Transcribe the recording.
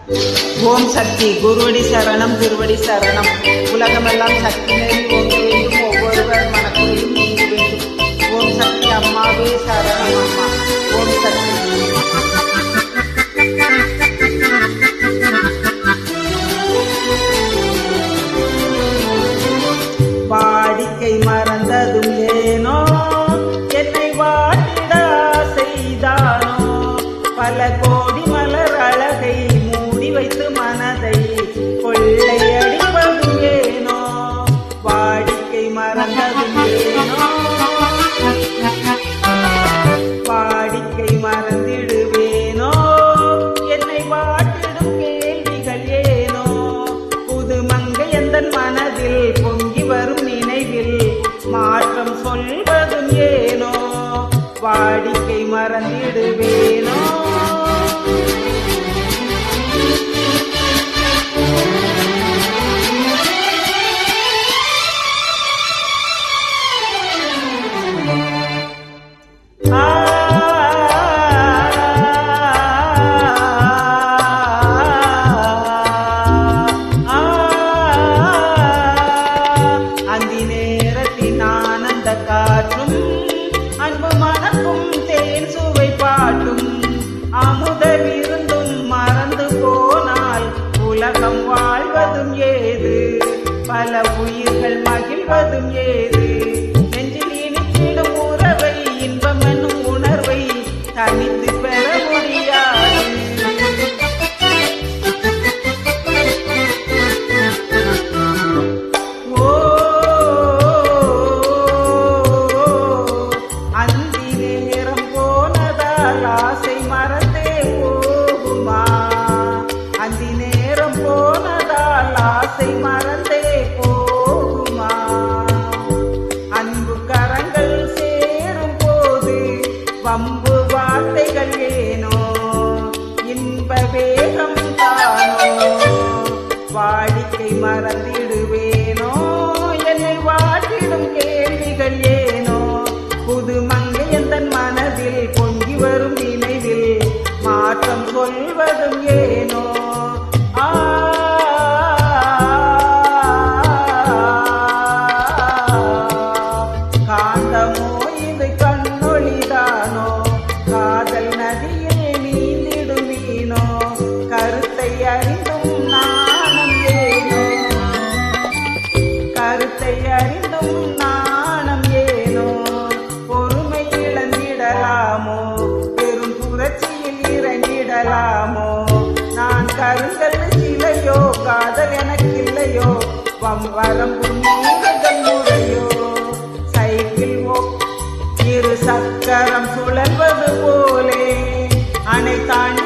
ஓம் சக்தி குருவடி சரணம் திருவடி சரணம். உலகமெல்லாம் சக்தி நெறி ஓங்க வேண்டும், ஒவ்வொருவர் மனக்குறையும் நீங்க வேண்டும். ஓம் சக்தி அம்மாவே சரணம் அம்மா. ஓம் சக்தி. வாடிக்கை மறந்ததும் ஏனோ, என்னை வாட்டிட செய்தானோ, பல கோடி மலர் அழகை மூடி வைத்து மனதை கொள்ளையடிப்பதும் ஏனோ, வாடிக்கை மறந்ததும் ஏனோ, வாடிக்கை மறந்திடுவேனோ, என்னை வாட்டிடும் கேள்விகள் ஏனோ, புது மங்கை எந்தன் மனதில் பொங்கி வரும் நினைவில் மாற்றம் சொல்வதும் ஏனோ, வாடிக்கை மறந்திடுவேனோ. அந்தி நேரத்தின் ஆனந்த காற்றும் அன்பு மணக்கும் தேன் சுவை பாட்டும் அமுத விருந்தும் மறந்து போனால் உலகம் வாழ்வதும் ஏது, பல உயிர்கள் மகிழ்வதும் ஏது. நெஞ்சில் இனித்திடும் உறவை இன்பம் என்னும் உணர்வை தனித்து பெற முடியாது. ஆசை மறந்தே போகுமா, அன்பு கரங்கள் சேரும் போது வம்பு வார்த்தைகள் ஏனோ, இன்ப வேகம் தானோ, வாடிக்கை மறந்திடுவேனோ, என்னை வாட்டிடும் கேள்விகள் ஏனோ, புது மங்கை எந்தன் மனதில் பொங்கி வரும் நினைவில் மாற்றம் சொல்வதும் ஏனோ. காந்தமோ இது கண்ணொளிதானோ, காதல் நதியில் நீந்திடும் மீனோ, கருத்தை அறிந்தும் நாணம் ஏனோ, கருத்தை அறிந்தும் நாணம் ஏனோ, பொறுமை இழந்திடலாமோ, பெரும் புரட்சியில் இறங்கிடலாமோ, நான் கருங்கல் சிலையோ, காதல் எனக்கில்லையோ, வரம்பு மீறுதல் முறையோ, சைக்கிள் இரு சக்கரம் சுழல்வது போலே அணை தாண்டி